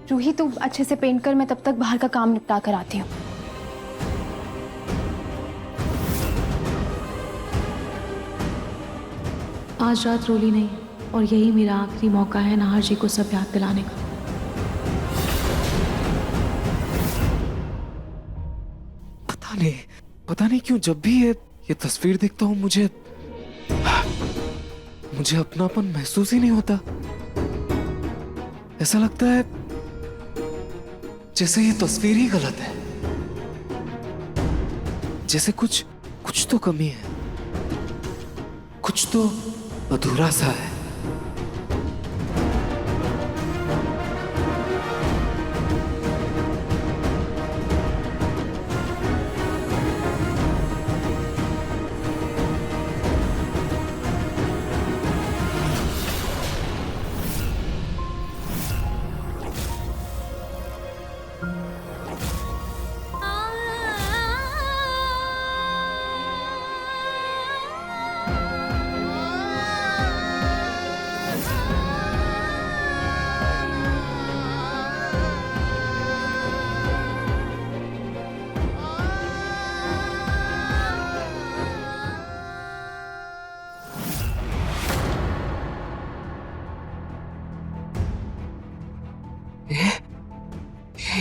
जूही तू अच्छे से पेंट कर, मैं तब तक बाहर का काम निपटा कर आती हूँ। आज रात रोली नहीं और यही मेरा आखिरी मौका है नाहर जी को सब याद दिलाने का। पता नहीं क्यों जब भी ये तस्वीर देखता हूँ मुझे अपनापन महसूस ही नहीं होता। ऐसा लगता है जैसे ये तस्वीर ही गलत है, जैसे कुछ तो कमी है, कुछ तो अधूरा सा है।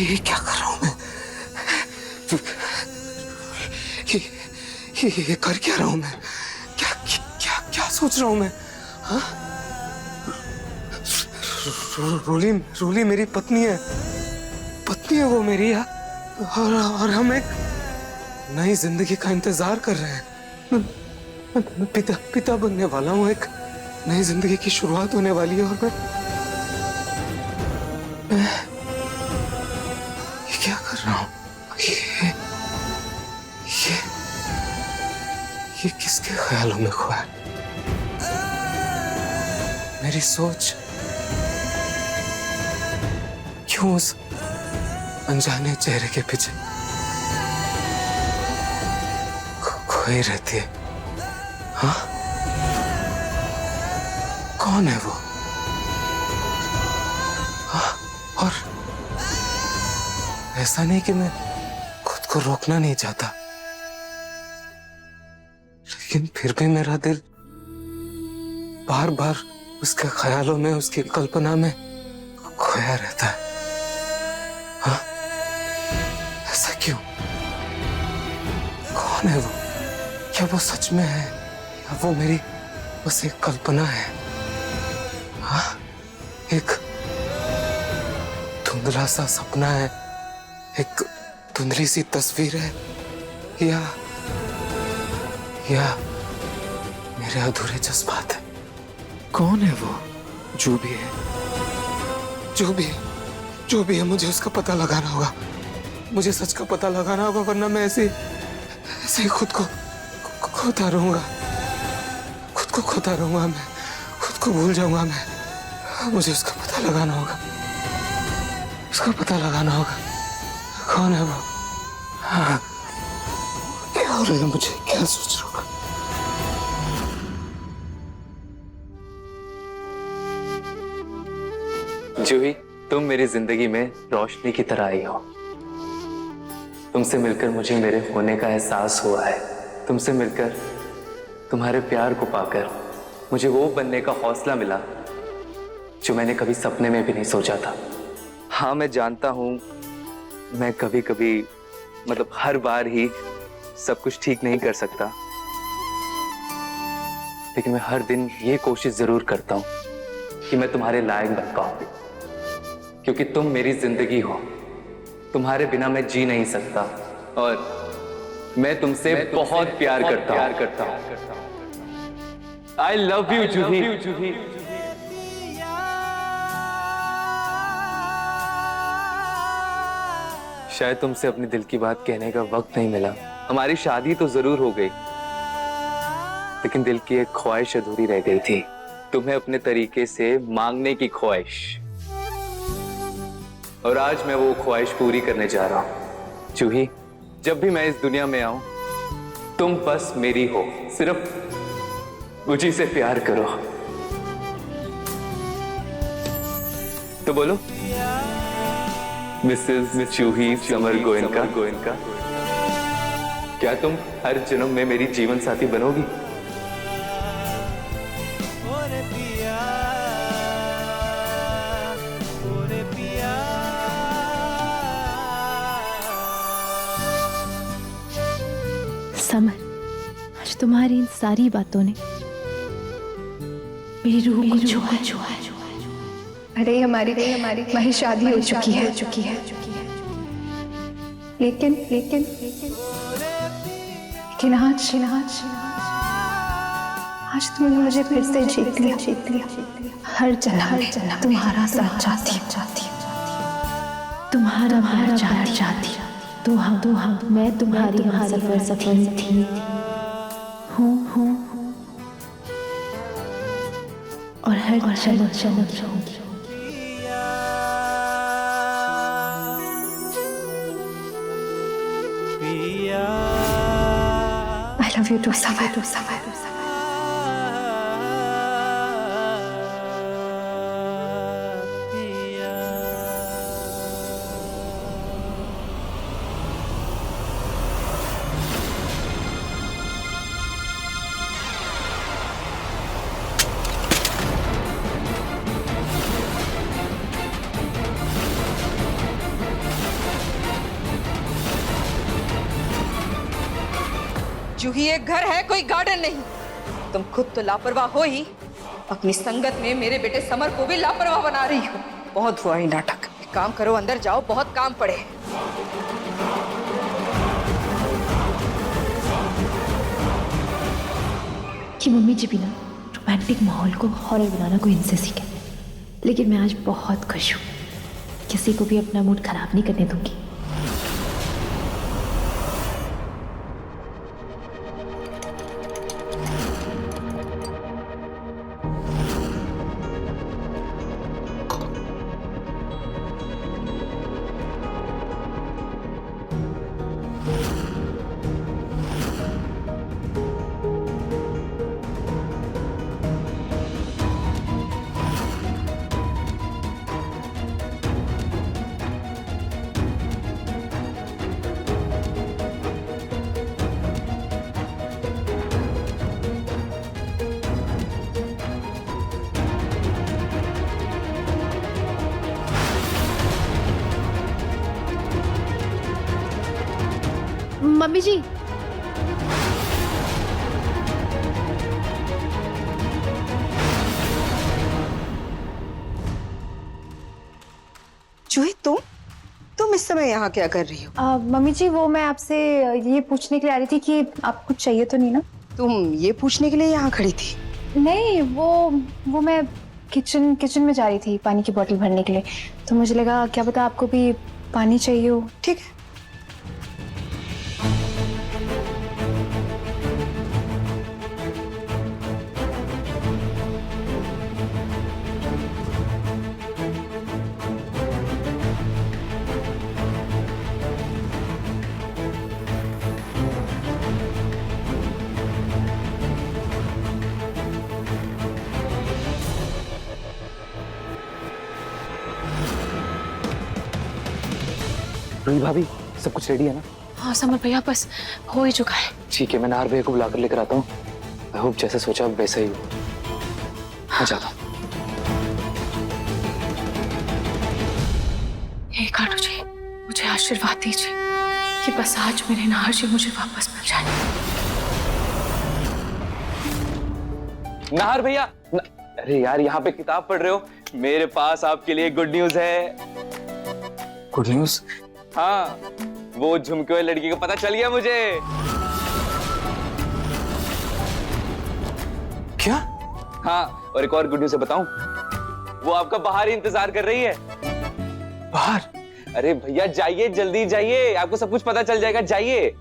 ये क्या कर रहा हूं मैं? ये कर क्या रहा हूं मैं? क्या क्या क्या सोच रहा हूं मैं? हाँ? रोली मेरी पत्नी है वो मेरी। और हम एक नई जिंदगी का इंतजार कर रहे हैं। मैं पिता बनने वाला हूँ। एक नई जिंदगी की शुरुआत होने वाली है और मैं क्या कर रहा हूँ? ये किसके ख्यालों में खोया? मेरी सोच क्यों उस अनजाने चेहरे के पीछे खोई रहती है? हाँ? कौन है वो? हाँ? और ऐसा नहीं कि मैं खुद को रोकना नहीं चाहता, लेकिन फिर भी मेरा दिल बार बार उसके ख्यालों में, उसकी कल्पना में खोया रहता है। हाँ? ऐसा क्यों? कौन है वो? क्या वो सच में है या वो मेरी बस एक कल्पना है? हाँ? एक धुंधला सा सपना है, एक धुंधली सी तस्वीर है, या मेरे अधूरे जज्बात है? कौन है वो? जो भी है मुझे उसका पता लगाना होगा। मुझे सच का पता लगाना होगा, वरना मैं ऐसे ही खुद को खोता रहूंगा। मैं खुद को भूल जाऊंगा। मैं मुझे उसका पता लगाना होगा। कौन है वो? हाँ, क्या हो रहा है? मुझे क्या सोच रहा हूँ? जूही, तुम मेरी जिंदगी में रोशनी की तरह आई हो। तुमसे मिलकर मुझे मेरे होने का एहसास हुआ है। तुमसे मिलकर, तुम्हारे प्यार को पाकर मुझे वो बनने का हौसला मिला जो मैंने कभी सपने में भी नहीं सोचा था। हाँ, मैं जानता हूं मैं कभी कभी, मतलब हर बार ही सब कुछ ठीक नहीं कर सकता, लेकिन मैं हर दिन ये कोशिश जरूर करता हूं कि मैं तुम्हारे लायक बन पाऊं, क्योंकि तुम मेरी जिंदगी हो। तुम्हारे बिना मैं जी नहीं सकता और मैं तुमसे बहुत प्यार करता हूं। आई लव यू जूही। शायद तुमसे अपने दिल की बात कहने का वक्त नहीं मिला। हमारी शादी तो जरूर हो गई, लेकिन दिल की एक ख्वाहिश अधूरी रह गई थी, तुम्हें अपने तरीके से मांगने की ख्वाहिश। और आज मैं वो ख्वाहिश पूरी करने जा रहा हूं। जूही, जब भी मैं इस दुनिया में आऊं, तुम बस मेरी हो। सिर्फ मुझी से प्यार करो। तो बोलो। मिसेस जूही समर गोयनका, क्या तुम हर जन्म में मेरी जीवन साथी बनोगी? समर, आज तुम्हारी इन सारी बातों ने मेरी रूह को छुआ है। अरे हमारी शादी हो चुकी है। लेकिन आज तुमने मुझे फिर से जीत लिया। हर जन्म तुम्हारा साथ चाहती हूँ। तुम्हारा प्यार चाहती तो हाँ मैं तुम्हारी सफर थी हूँ और हर जन्म रहूंगी। I love you too, Samar. जूही एक घर है, कोई गार्डन नहीं। तुम खुद तो लापरवाह हो ही, अपनी संगत में मेरे बेटे समर को भी लापरवाह बना रही हो। बहुत हुआ ही नाटक। एक काम करो, अंदर जाओ, बहुत काम पड़े। कि मम्मी जी भी ना रोमांटिक माहौल को हॉरर बनाना कोई इनसे सीखे, लेकिन मैं आज बहुत खुश हूँ। किसी को भी अपना मूड खराब नहीं करने दूंगी। मम्मी जी, जूही तुम इस समय यहाँ क्या कर रही हो? मम्मी जी, वो मैं आपसे ये पूछने के लिए आ रही थी कि आपको कुछ चाहिए तो नहीं ना? तुम ये पूछने के लिए यहाँ खड़ी थी? नहीं, वो मैं किचन में जा रही थी पानी की बोतल भरने के लिए, तो मुझे लगा क्या पता आपको भी पानी चाहिए हो। ठीक है। रूही भाभी, सब कुछ रेडी है ना? हाँ समर भैया, बस हो ही चुका है। ठीक है, मैं नाहर भैया को बुलाकर लेकर आता हूँ। आई होप जैसा सोचा वैसा ही हो। मैं जाता हूँ। हे काटू जी, मुझे आशीर्वाद दीजिए कि बस आज मेरे नाहर जी मुझे वापस मिल जाए। नाहर भैया, अरे यार, यहाँ पे किताब पढ़ रहे हो? मेरे पास आपके लिए गुड न्यूज है। Good news? हाँ, वो झुमके वाली लड़की का पता चल गया मुझे। क्या? हाँ, और एक और गुड न्यूज है, बताऊं? वो आपका बाहर ही इंतजार कर रही है। बाहर? अरे भैया जाइए, जल्दी जाइए, आपको सब कुछ पता चल जाएगा, जाइए।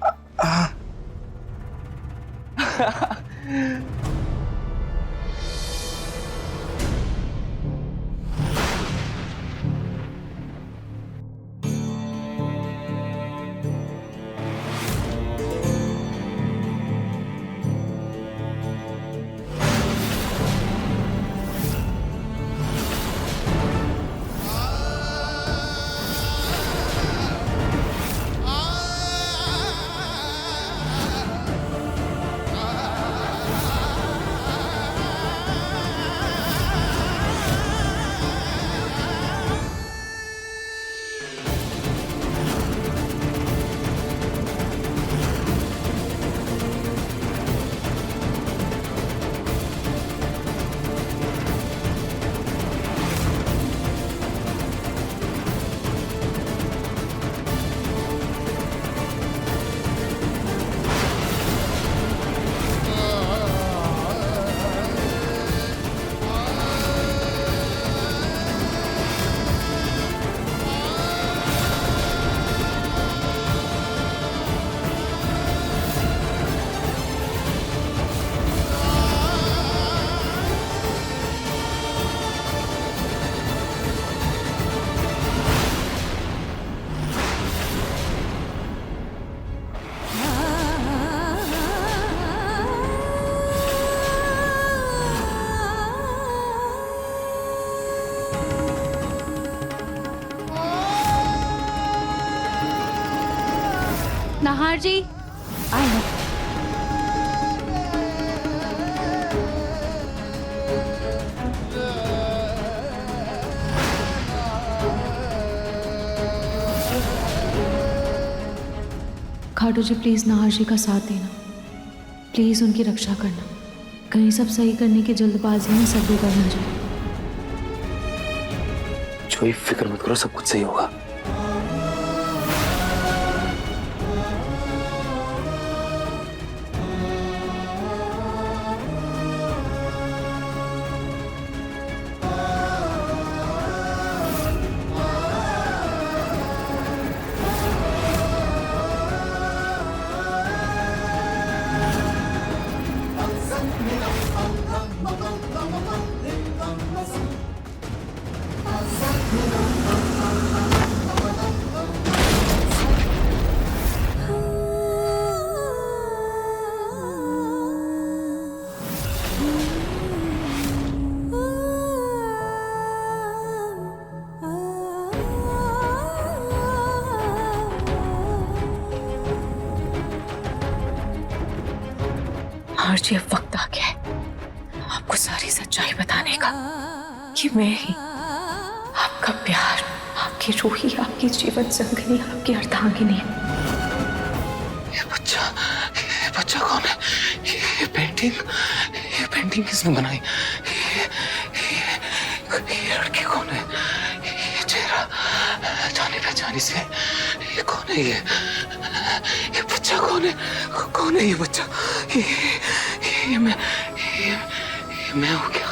Samar ji I know. Khatu ji please Nahar ji का साथ देना, प्लीज उनकी रक्षा करना, कहीं सब सही करने की जल्दबाजी में सब बिगड़ ना जाए। कोई फिक्र मत करो, सब कुछ सही होगा। नाहर जी, अब वक्त आ गया है आपको सारी सच्चाई बताने का कि मैं ही आपका प्यार, आपकी रूही, आपकी जीवन संगिनी, आपकी अर्धांगिनी। ये बच्चा कौन है? ये पेंटिंग किसने बनाई? ये लड़की कौन है? ये चेहरा जाने पहचानी से, ये कौन है? ये बच्चा कौन है? कौन है ये बच्चा? ये मैं हूँ क्या?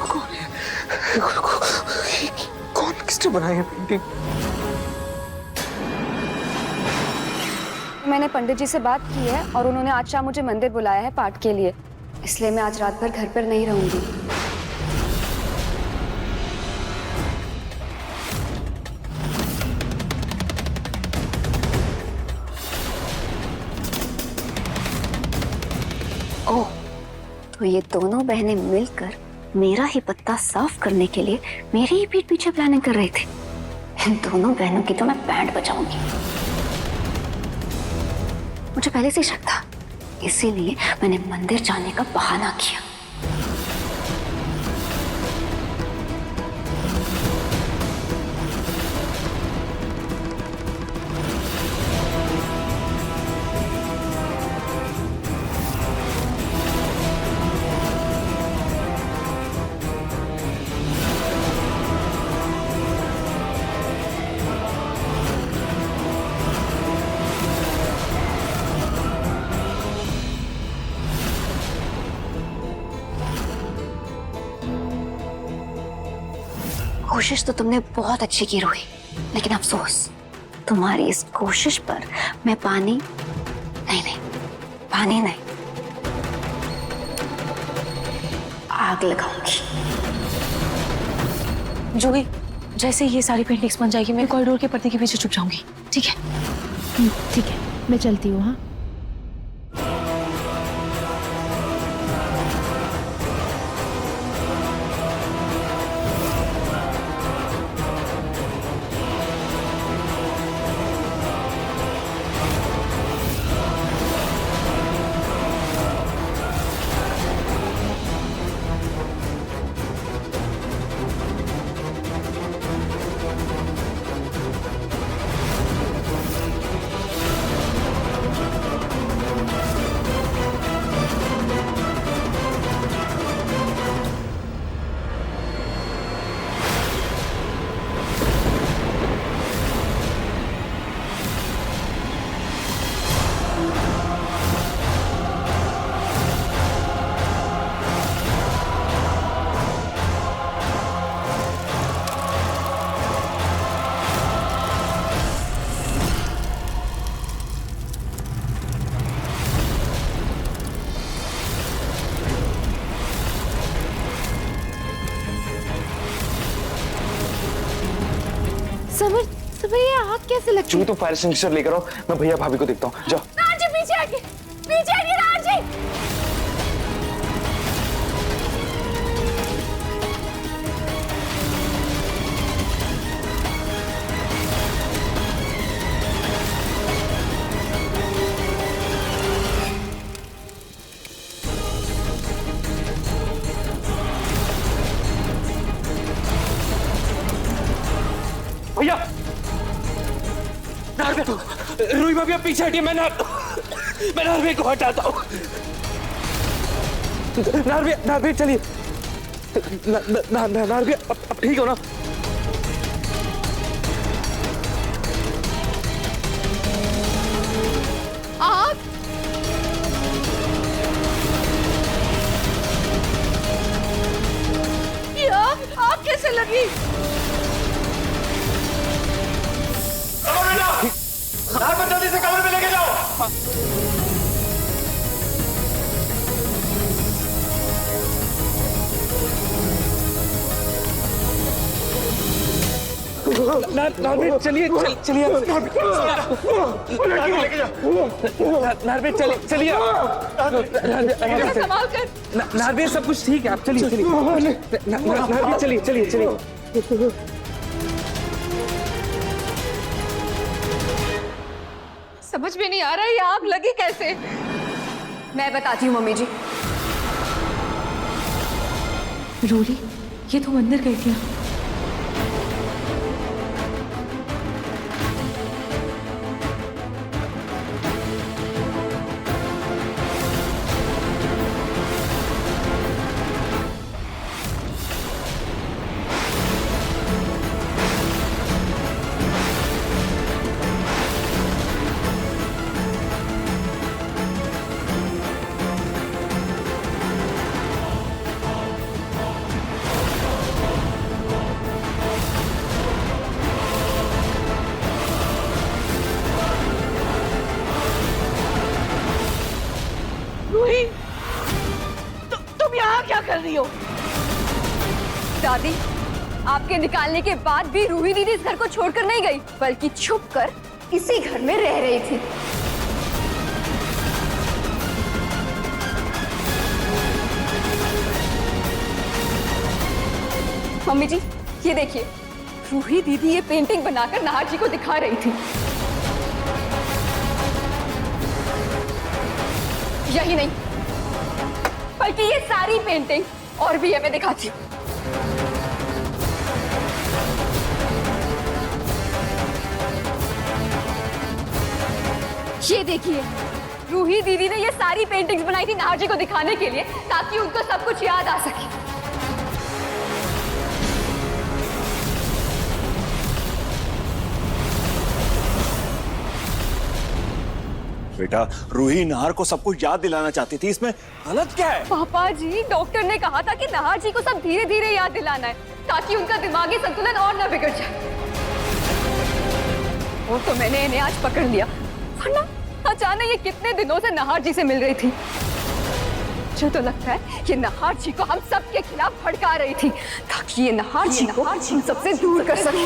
कौन है? कौन, किसने बनाई है पेंटिंग? मैंने पंडित जी से बात की है और उन्होंने आज शाम मुझे मंदिर बुलाया है पाठ के लिए, इसलिए मैं आज रात भर घर पर नहीं रहूंगी। ओह, तो ये दोनों बहनें मिलकर मेरा ही पत्ता साफ करने के लिए मेरी ही पीठ पीछे प्लानिंग कर रही थी। इन दोनों बहनों की तो मैं बैंड बजाऊंगी। मुझे पहले से शक था, इसीलिए मैंने मंदिर जाने का बहाना किया। कोशिश तो तुमने बहुत अच्छी की रोही, लेकिन अफसोस तुम्हारी इस कोशिश पर मैं पानी नहीं आग लगाऊंगी। जूही, जैसे ये सारी पेंटिंग्स बन जाएगी मैं कॉरिडोर के पर्दे के पीछे छुप जाऊंगी, ठीक है? ठीक है, मैं चलती हूँ। हाँ समर ये आग कैसे लगती चूही, तो फायर एक्सटिंग्विशर लेकर आओ, मैं भैया भाभी को देखता हूँ। जाओ। राजी पीछे आगे राजी। भाभी अब पीछे हटिए, मैं नारवी को हटाता हूँ। नारवी चलिए। नारवी अब ठीक हो ना? आग ये आग कैसे लगी? जल्दी से कमरे में लेके जाओ। नारवी चलिए, चलिए नारवी चलिए, संभाल कर। नारवी सब कुछ ठीक है, आप चलिए नारवी चलिए। समझ में नहीं आ रहा है ये आग लगी कैसे? मैं बताती हूँ मम्मी जी। रूही, ये तुम अंदर गई थी? रूही, तुम यहाँ क्या कर रही हो? दादी, आपके निकालने के बाद भी रूही दीदी इस घर को छोड़कर नहीं गई, बल्कि छुप कर इसी घर में रह रही थी। मम्मी जी, ये देखिए, रूही दीदी ये पेंटिंग बनाकर नाहर जी को दिखा रही थी। यही नहीं, बल्कि ये सारी पेंटिंग और भी हमें दिखाती। ये देखिए, रूही दीदी ने ये सारी पेंटिंग्स बनाई थी नाहर जी को दिखाने के लिए, ताकि उनको सब कुछ याद आ सके। बेटा, रूही नाहर को सब कुछ याद दिलाना चाहती थी, इसमें गलत क्या है? पापा जी, डॉक्टर ने कहा था कि नाहर जी को सब धीरे धीरे याद दिलाना है, ताकि उनका दिमागी संतुलन और न बिगड़ जाए। और तो मैंने इन्हें आज पकड़ लिया, वरना अचानक ये कितने दिनों से नाहर जी से मिल रही थी। मुझे तो लगता है कि नाहर जी को हम सबके खिलाफ भड़का रही थी, ताकि ये नाहर जी को हम सबसे दूर कर सके।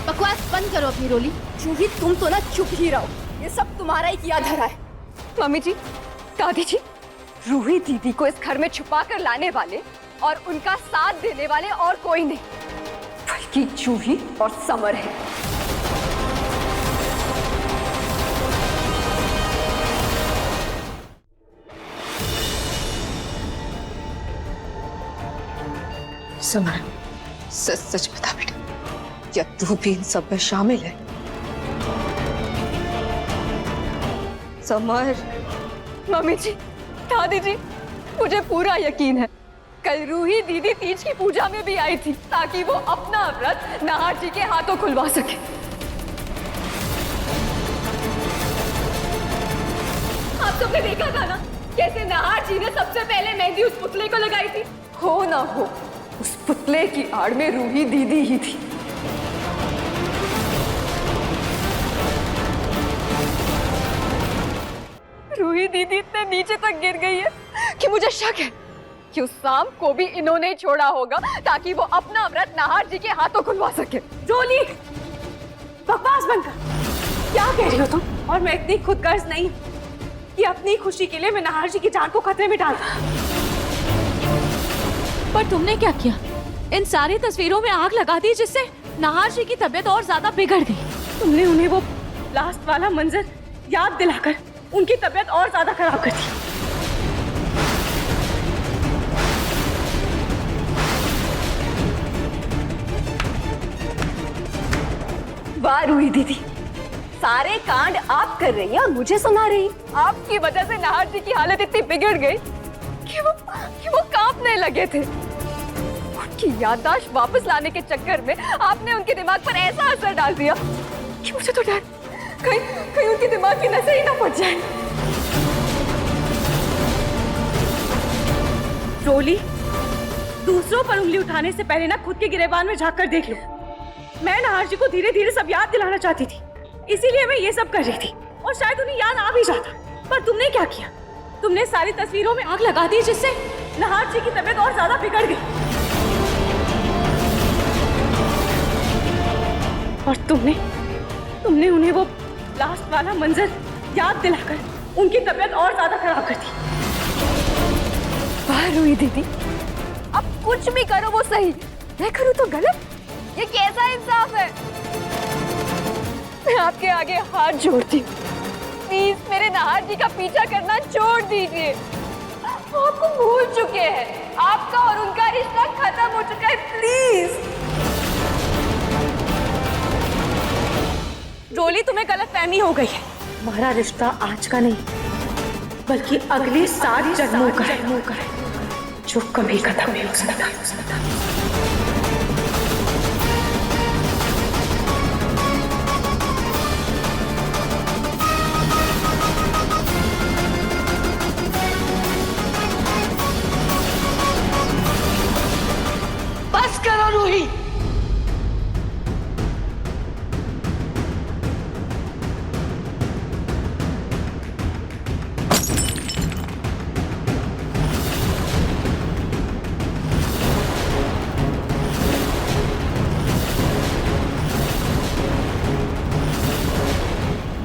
बकवास बंद करो अपनी रोली। जूही, तुम तो ना चुप ही रहो, ये सब तुम्हारा ही किया धरा है। मम्मी जी, दादी जी, रूही दीदी को इस घर में छुपा कर लाने वाले और उनका साथ देने वाले और कोई नहीं, बल्कि जूही और समर है। समर, सच बता बेटा, क्या तू भी इन सब में शामिल है? समर। मम्मी जी, दादी जी, मुझे पूरा यकीन है, कल रूही दीदी तीज की पूजा में भी आई थी, ताकि वो अपना व्रत नाहर जी के हाथों खुलवा सके। आप सबने देखा था ना, कैसे नाहर जी ने सबसे पहले मेहंदी उस पुतले को लगाई थी। हो ना हो, उस पुतले की आड़ में रूही दीदी ही थी। रूही दीदी इतने नीचे तक गिर गई है कि मुझे शक है कि उस शाम को भी इन्होंने ही छोड़ा होगा, ताकि वो अपना व्रत नाहर जी के हाथों खुलवा सके। जोली, बकवास बंद कर। क्या कह रही हो तुम? और मैं इतनी खुदगर्ज नहीं कि अपनी खुशी के लिए मैं नाहर जी की जान को खतरे में डाल। पर तुमने क्या किया? इन सारी तस्वीरों में आग लगा दी, जिससे नाहर जी की तबीयत और ज्यादा बिगड़ गई। तुमने उन्हें वो लास्ट वाला मंजर याद दिलाकर उनकी तबीयत और ज्यादा खराब कर दी। वाह रूही दीदी, सारे कांड आप कर रही हैं और मुझे सुना रही। आपकी वजह से नाहर जी की हालत इतनी बिगड़ गई कि वो कांपने लगे थे। उनकी याददाश्त वापस लाने के चक्कर में आपने उनके दिमाग पर ऐसा असर डाल दिया कि मुझे तो डर कहीं उनके दिमाग की नसें ही ना फट जाए। रोली, दूसरों पर उंगली उठाने से पहले ना खुद के गिरेबान में झांक कर देख लो। मैं नाहर जी को धीरे धीरे सब याद दिलाना चाहती थी, इसीलिए मैं ये सब कर रही थी और शायद उन्हें याद आ भी जाता। पर तुमने क्या किया? तुमने सारी तस्वीरों में आग लगा दी, जिससे नाहर जी की तबीयत और ज्यादा बिगड़ गई। और तुमने उन्हें वो लास्ट वाला मंजर याद दिलाकर उनकी तबीयत और ज्यादा खराब कर दी। वाह रूही दीदी, अब कुछ भी करो वो सही, मैं करूँ तो गलत। ये कैसा इंसाफ है? मैं आपके आगे हाथ जोड़ती हूँ, प्लीज मेरे नाहर जी का पीछा करना छोड़ दीजिए। वो आपको भूल चुके हैं, आपका और उनका रिश्ता खत्म हो चुका है, प्लीज। रोली, तुम्हें गलतफहमी हो गई है। हमारा रिश्ता आज का नहीं, बल्कि अगले 7 जन्मों का है, जो कभी खत्म नहीं हो सकता। बस करो रूही।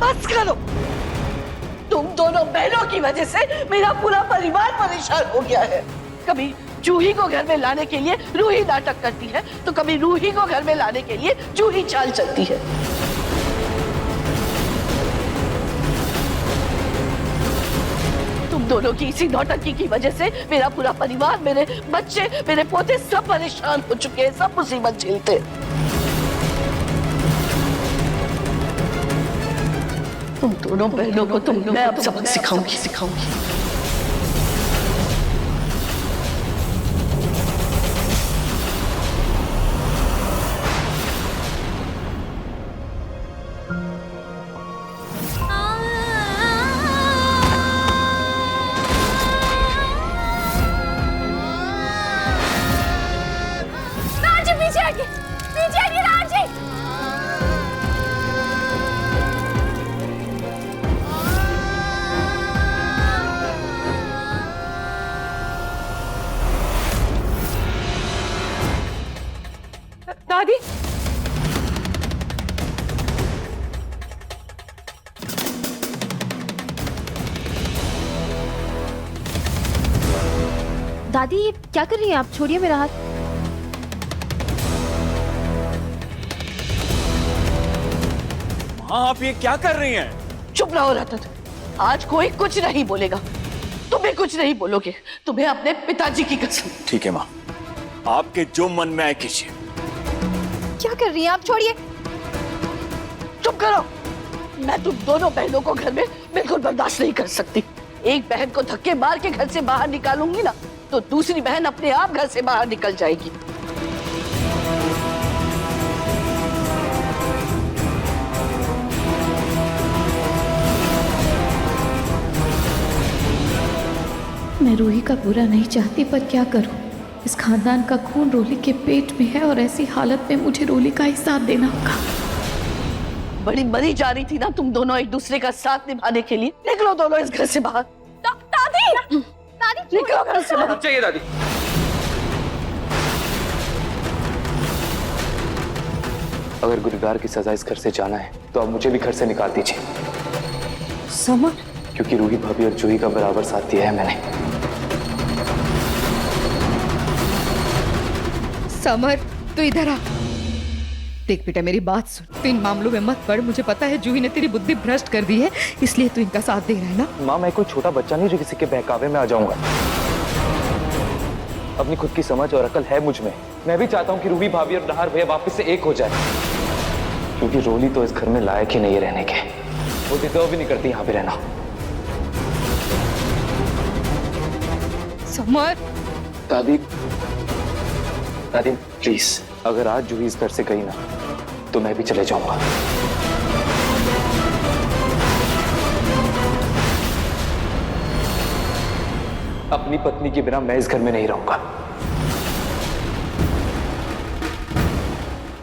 बस करो। तुम दोनों बहनों की वजह से मेरा पूरा परिवार परेशान हो गया है। कभी जूही को घर में लाने के लिए रूही नाटक करती है, तो कभी रूही को घर में लाने के लिए जूही चाल चलती है। तुम दोनों की इसी नौटंकी की वजह से मेरा पूरा परिवार, मेरे बच्चे, मेरे पोते सब परेशान हो चुके हैं, सब मुसीबत झेलते। तुम दोनों बहनों को मैं अब सबक सिखाऊंगी। पीछे आइए नाहर जी। दादी, दादी ये क्या कर रही हैं आप? छोड़िए मेरा हाथ। हाँ, आप ये क्या कर रही हैं? चुप रहो रतन, आज कोई कुछ नहीं बोलेगा। तुम्हें कुछ नहीं बोलोगे, तुम्हें अपने पिताजी की कसम। ठीक है माँ, आपके जो मन में आए कीजिए। क्या कर रही हैं आप? छोड़िए। चुप करो। मैं तुम दोनों बहनों को घर में बिल्कुल बर्दाश्त नहीं कर सकती। एक बहन को धक्के मार के घर से बाहर निकालूंगी ना, तो दूसरी बहन अपने आप घर से बाहर निकल जाएगी। मैं रूही का बुरा नहीं चाहती, पर क्या करूं? इस खानदान का खून रोली के पेट में है और ऐसी हालत में मुझे रोली का ही साथ देना होगा। बड़ी मरी जा रही थी ना तुम दोनों एक दूसरे का साथ निभाने के लिए। निकलो दोनों इस घर से बाहर। दादी, निकलो घर से बाहर। चाहिए दादी। अगर गुनहगार की सजा इस घर से जाना है तो अब मुझे भी घर से निकाल दीजिए। समर, क्योंकि रूही भाभी और जूही का बराबर साथ दिया है मैंने। समर, तू इधर आ। देख बेटा, मेरी बात सुन। तू इन मामलों में मत पड़। मुझे पता है जूही ने तेरी बुद्धि भ्रष्ट कर दी है, इसलिए तू इनका साथ दे रहा है ना। माँ, मैं कोई छोटा बच्चा नहीं जो किसी के बहकावे में आ जाऊंगा। अपनी खुद की समझ और अकल है मुझ में। मैं भी चाहता हूँ कि रूही भाभी और नाहर भैया वापस से एक हो जाए। क्योंकि रोली तो इस घर में लायक ही नहीं रहने के। वो डिजर्व भी नहीं करती यहाँ पे रहना। समर, दादी, दादी प्लीज, अगर आज जूही इस घर से गई ना तो मैं भी चले जाऊंगा। अपनी पत्नी के बिना मैं इस घर में नहीं रहूंगा।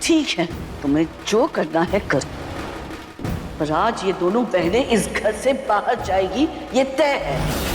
ठीक है, तुम्हें जो करना है कर, पर आज ये दोनों बहनें इस घर से बाहर जाएगी, ये तय है।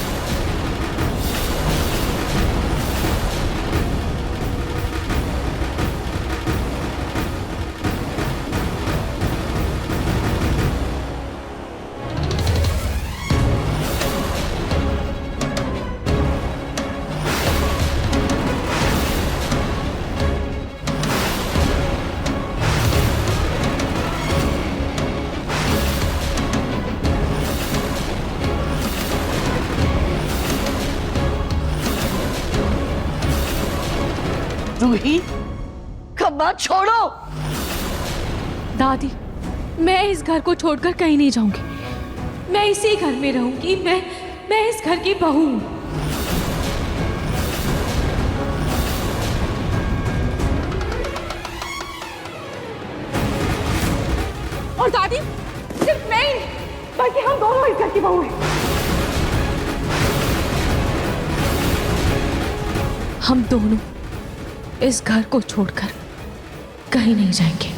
रूही, खम्मा छोड़ो। दादी, मैं इस घर को छोड़कर कहीं नहीं जाऊंगी। मैं इसी घर में रहूंगी। मैं इस घर की बहू हूं। और दादी, सिर्फ मैं ही नहीं, बल्कि हम दोनों इस घर की बहू हैं। हम दोनों इस घर को छोड़कर कहीं नहीं जाएंगे।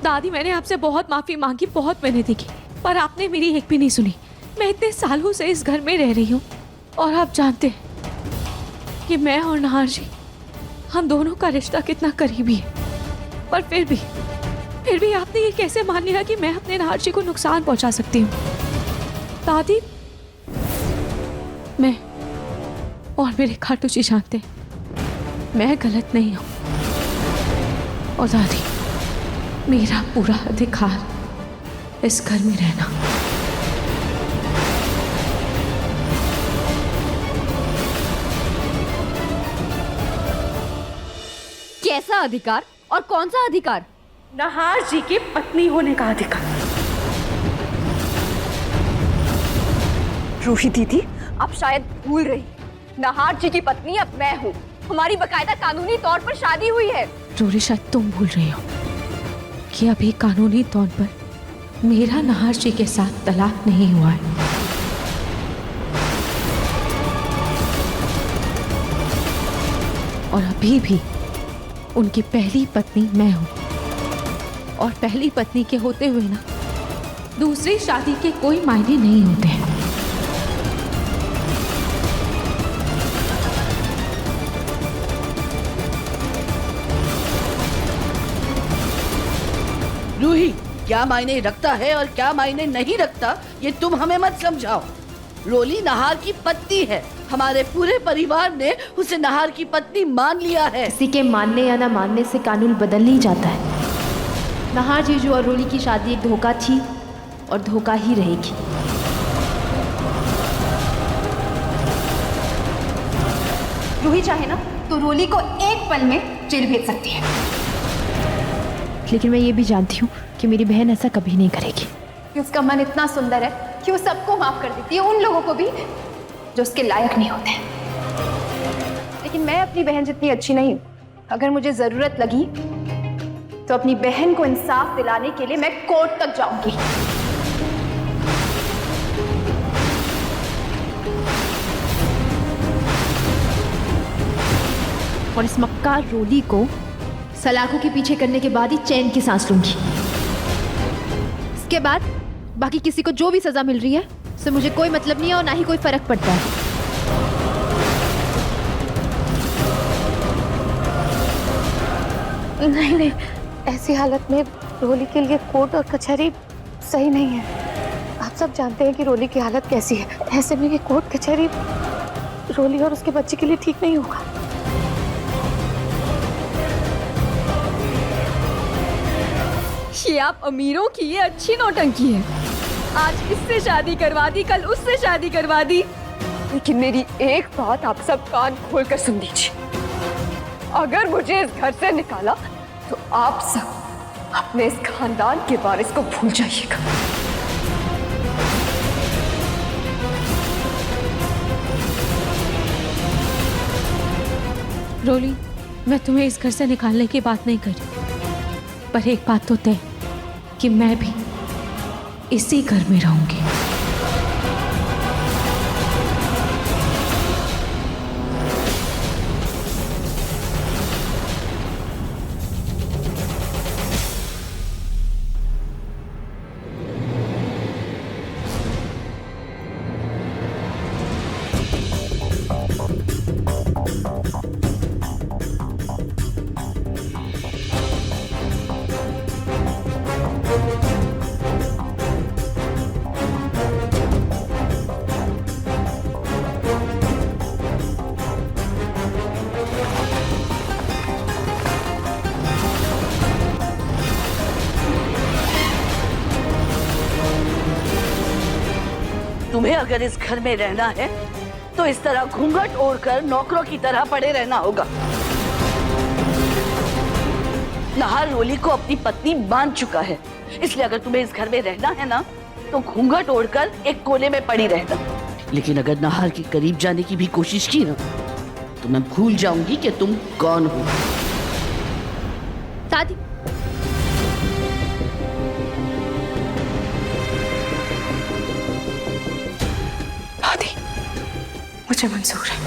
दादी, मैंने आपसे बहुत माफी मांगी, बहुत मेहनत की, पर आपने मेरी एक भी नहीं सुनी। मैं इतने सालों से इस घर में रह रही हूँ और आप जानते हैं कि मैं और नाहर जी, हम दोनों का रिश्ता कितना करीबी है, पर फिर भी आपने ये कैसे मान लिया कि मैं अपने नाहर जी को नुकसान पहुंचा सकती हूँ? दादी, मैं और मेरे खाटू जी जानते हैं मैं गलत नहीं हूँ। और दादी, मेरा पूरा अधिकार इस घर में रहना। कैसा अधिकार और कौन सा अधिकार? नाहर जी की पत्नी होने का अधिकार। रूही दीदी, आप शायद भूल रही, नाहर जी की पत्नी अब मैं हूँ। हमारी बकायदा कानूनी तौर पर शादी हुई है। रोरी, शायद तुम भूल रही हो कि अभी कानूनी तौर पर मेरा नाहर जी के साथ तलाक नहीं हुआ है। और अभी भी उनकी पहली पत्नी मैं हूं। और पहली पत्नी के होते हुए ना, दूसरी शादी के कोई मायने नहीं होते हैं। रूही, क्या मायने रखता है और क्या मायने नहीं रखता, ये तुम हमें मत समझाओ। रोली नाहर की पत्नी है। हमारे पूरे परिवार ने उसे नाहर की पत्नी मान लिया है। किसी के मानने या ना मानने से कानून बदल नहीं जाता है। नाहर जीजू और रोली की शादी एक धोखा थी और धोखा ही रहेगी। रूही चाहे ना तो रोली को एक पल में जेल भेज सकती है। लेकिन मैं ये भी जानती हूँ कि मेरी बहन ऐसा कभी नहीं करेगी। कि उसका मन इतना सुंदर है कि वो सबको माफ कर देती है, उन लोगों को भी जो उसके लायक नहीं होते। लेकिन मैं अपनी बहन जितनी अच्छी नहीं हूँ। अगर मुझे जरूरत लगी तो अपनी बहन को इंसाफ दिलाने के लिए मैं कोर्ट तक जाऊंगी। और इस मक्कार रोली को सलाखों के पीछे करने के बाद ही चैन की सांस लूंगी। इसके बाद बाकी किसी को जो भी सजा मिल रही है उससे मुझे कोई मतलब नहीं है और ना ही कोई फर्क पड़ता है। नहीं नहीं, ऐसी हालत में रोली के लिए कोर्ट और कचहरी सही नहीं है। आप सब जानते हैं कि रोली की हालत कैसी है। ऐसे में ये कोर्ट कचहरी रोली और उसके बच्चे के लिए ठीक नहीं होगा। ये आप अमीरों की ये अच्छी नौटंकी है। आज इससे शादी करवा दी, कल उससे शादी करवा दी। लेकिन मेरी एक बात आप सब कान खोलकर सुन लीजिए, अगर मुझे इस घर से निकाला तो आप सब अपने इस खानदान के वारिस को भूल जाइएगा। रोली, मैं तुम्हें इस घर से निकालने की बात नहीं कर रही, पर एक बात तो तय कि मैं भी इसी घर में रहूंगी। तुम्हें अगर इस घर में रहना है तो इस तरह घूंघट ओढ़कर नौकरों की तरह पड़े रहना होगा। नाहर रोली को अपनी पत्नी मान चुका है, इसलिए अगर तुम्हें इस घर में रहना है ना तो घूंघट ओढ़कर एक कोने में पड़ी रहना। लेकिन अगर नाहर के करीब जाने की भी कोशिश की ना तो मैं भूल जाऊंगी कि तुम कौन हो। दादी, दादी, मुझे मंजूर है।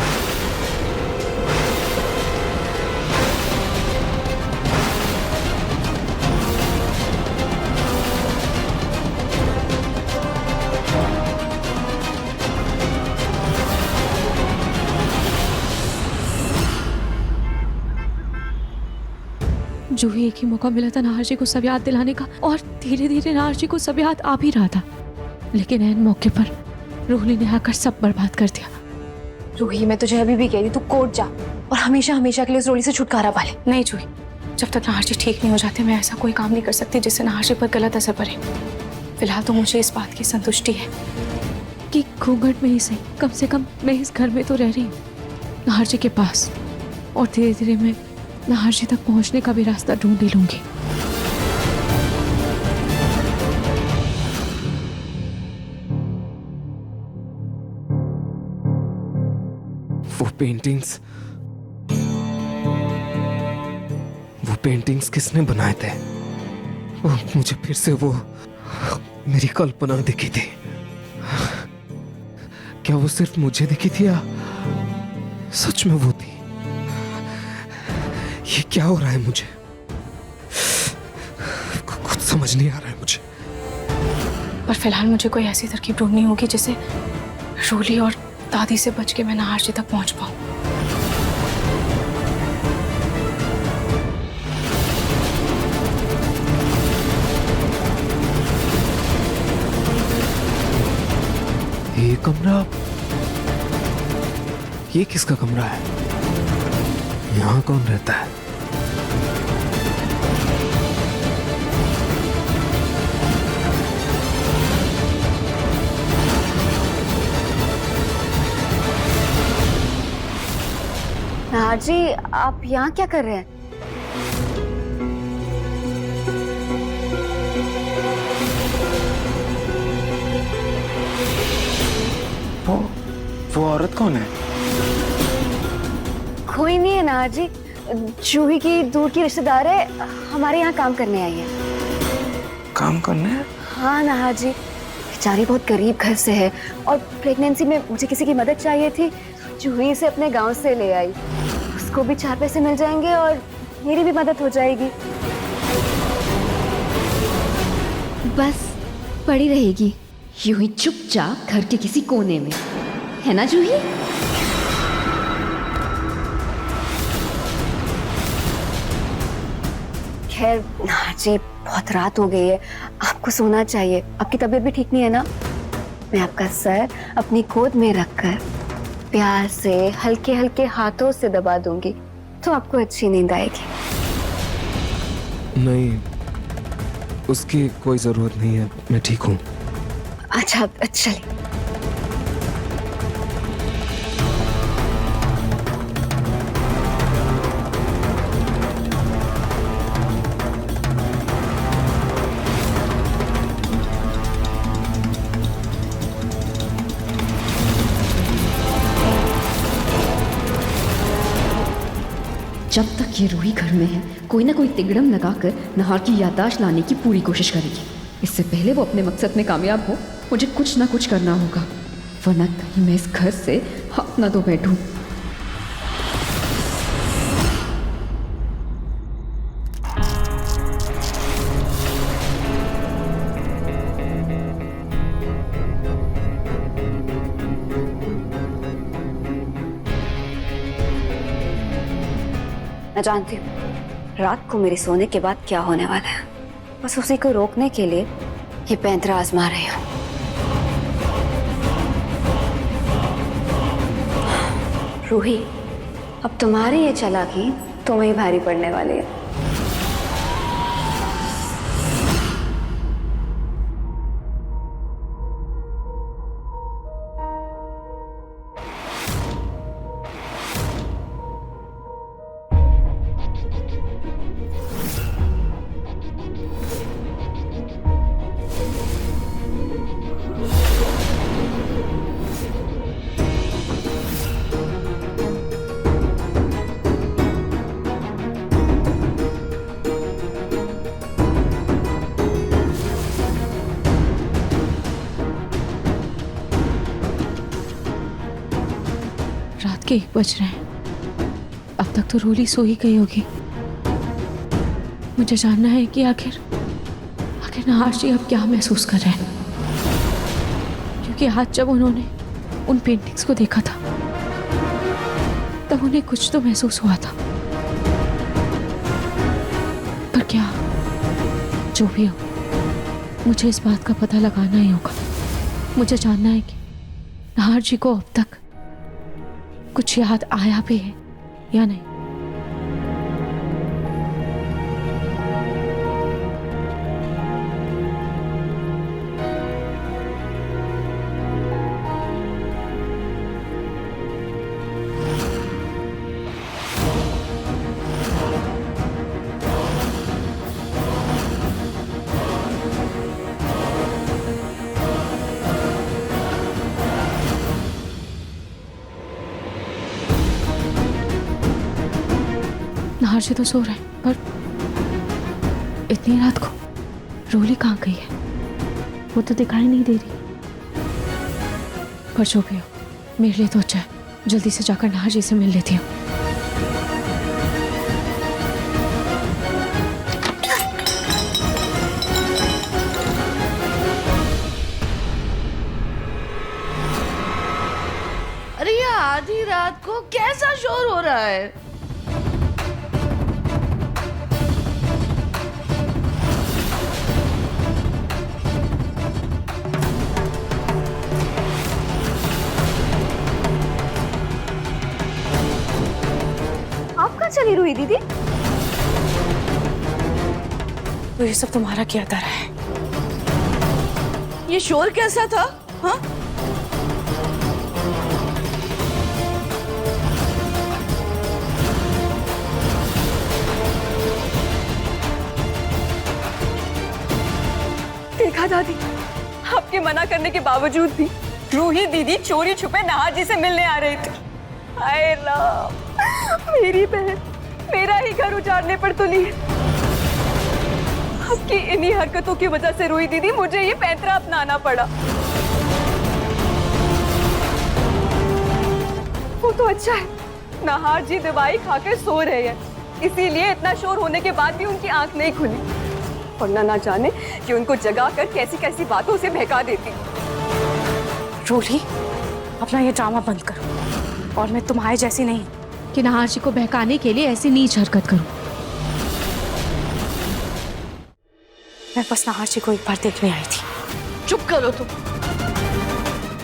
जूही एक ही मौका मिला था नाहर जी को सब याद दिलाने का, और धीरे धीरे नाहर जी को सब याद आ भी रहा था, लेकिन ऐन मौके पर रोली ने आकर सब बर्बाद कर दिया। रूही, मैं तुझे अभी भी कह रही, तू कोर्ट जा और हमेशा हमेशा के लिए उस रोली से छुटकारा पा ले। नहीं जूही, जब तक नाहर जी ठीक नहीं हो जाते मैं ऐसा कोई काम नहीं कर सकती जिससे नाहर जी पर गलत असर पड़े। फिलहाल तो मुझे इस बात की संतुष्टि है कि घूंघट में ही सही, कम से कम मैं इस घर में तो रह रही हूँ नाहर जी के पास, और धीरे धीरे मैं नाहर जी तक पहुंचने का भी रास्ता ढूंढ ही लूंगी। वो पेंटिंग्स किसने बनाए थे? मुझे फिर से वो मेरी कल्पना दिखी थी। क्या वो सिर्फ मुझे दिखी थी या सच में वो थी? ये क्या हो रहा है मुझे? कुछ समझ नहीं आ रहा है मुझे। पर फिलहाल मुझे कोई ऐसी तरकीब ढूंढनी होगी जिससे रोली और दादी से बच के मैं नाहर जी तक पहुंच पाऊं। ये कमरा, ये किसका कमरा है? यहाँ कौन रहता है? नाहर जी, आप यहाँ क्या कर रहे हैं? वो औरत कौन है? कोई नहीं है नाहर जी, जूही की दूर की रिश्तेदार है, हमारे यहाँ काम करने आई है। काम करने? हाँ नाहर जी, बेचारी बहुत गरीब घर से है और प्रेगनेंसी में मुझे किसी की मदद चाहिए थी, जूही से अपने गांव से ले आई। उसको भी 4 पैसे मिल जाएंगे और मेरी भी मदद हो जाएगी। बस पड़ी रहेगी यूं ही चुपचाप घर के किसी कोने में, है ना जूही? खैर नाहर जी, बहुत रात हो गई है, आपको सोना चाहिए। आपकी तबीयत भी ठीक नहीं है ना? मैं आपका सर अपनी गोद में रखकर प्यार से हल्के हल्के हाथों से दबा दूंगी तो आपको अच्छी नींद आएगी। नहीं, उसकी कोई जरूरत नहीं है, मैं ठीक हूँ। अच्छा चलिए। जब तक ये रूही घर में है कोई ना कोई तिगड़म लगाकर नहार की याददाश्त लाने की पूरी कोशिश करेगी। इससे पहले वो अपने मकसद में कामयाब हो मुझे कुछ ना कुछ करना होगा, वरना कहीं मैं इस घर से हाथ ना धो बैठूं। मैं जानती हूँ रात को मेरे सोने के बाद क्या होने वाला है, बस उसी को रोकने के लिए ये पैंतरा आजमा रही हूँ। रूही, अब तुम्हारी ये चालाकी तुम्हें ही भारी पड़ने वाली है। रात के 1 बज रहे हैं, अब तक तो रोली सो ही गई होगी। मुझे जानना है कि आखिर नहार जी अब क्या महसूस कर रहे हैं, क्योंकि आज जब उन्होंने उन पेंटिंग्स को देखा था तब उन्हें कुछ तो महसूस हुआ था, पर क्या, जो भी हो मुझे इस बात का पता लगाना ही होगा। मुझे जानना है कि नहार जी को अब तक कुछ याद आया भी है या नहीं। नहार जी तो सो रहे हैं, पर इतनी रात को रोली कहाँ गई है? वो तो दिखाई नहीं दे रही। पर जो भी हो, मेरे लिए तो अच्छा है, जल्दी से जाकर नहार जी से मिल लेती हूँ। अरे ये आधी रात को कैसा शोर हो रहा है? आप कहाँ चली रूही दीदी? तो ये सब तुम्हारा क्या धरा है? ये शोर कैसा था? हाँ? देखा दादी, आपके मना करने के बावजूद भी रूही दीदी चोरी छुपे नहार जी से मिलने आ रही थी। हाय राम, मेरी बहन मेरा ही घर उजाड़ने पर तुली है। आपकी इन्हीं हरकतों की वजह से रूही दीदी मुझे ये पैंतरा अपनाना पड़ा। वो तो अच्छा है, नहार जी दवाई खाकर सो रहे हैं, इसीलिए इतना शोर होने के बाद भी उनकी आंख नहीं खुली, वरना ना जाने कि उनको जगा कर कैसी कैसी बातों से बहका देती। रोली, अपना ये ड्रामा बंद करो, और मैं तुम्हारे जैसी नहीं कि नहार जी को बहकाने के लिए ऐसी नीच हरकत करूं। मैं बस नहार जी को एक बार देखने आई थी। चुप करो तुम।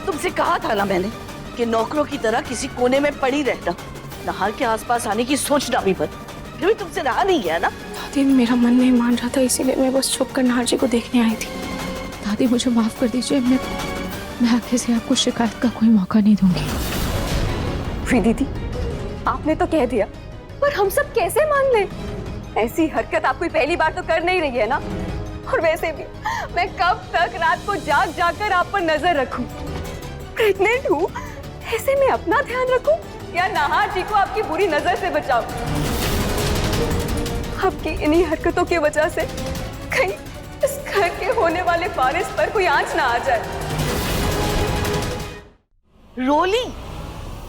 तुमसे कहा था ना मैंने कि नौकरों की तरह किसी कोने में पड़ी रहना, नहार के आसपास आने की सोचना भी बंद। फिर भी तुमसे रहा नहीं गया ना। दादी, मेरा मन नहीं मान रहा था, इसीलिए मैं बस छुप कर नहार जी को देखने आई थी। दादी, मुझे माफ कर दीजिए, मैं आगे से आपको शिकायत का कोई मौका नहीं दूंगी। फिर दीदी, आपने तो कह दिया, पर हम सब कैसे मान लें? ऐसी हरकत आप कोई पहली बार तो कर नहीं रही है ना। और वैसे भी मैं कब तक रात को जाग जाग कर आप पर नजर रखूं? प्रेग्नेंट हूँ, ऐसे में अपना ध्यान रखूं या नहार जी को आपकी बुरी नजर से बचाऊं? आपकी इन्हीं हरकतों की वजह से कहीं इस घर के होने वाले वारिस पर कोई आंच ना आ जाए। रोली,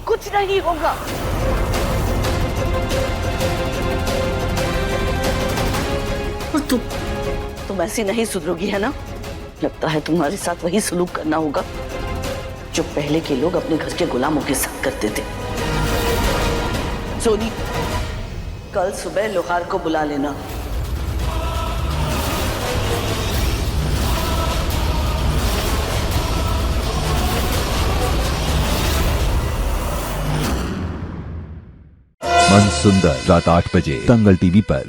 कुछ नहीं होगा। तुम ऐसी नहीं सुधरोगी है ना? लगता है तुम्हारे साथ वही सलूक करना होगा जो पहले के लोग अपने घर के गुलामों के साथ करते थे। सोनी, कल सुबह लोहार को बुला लेना। मन सुंदर रात 8 बजे दंगल टीवी पर।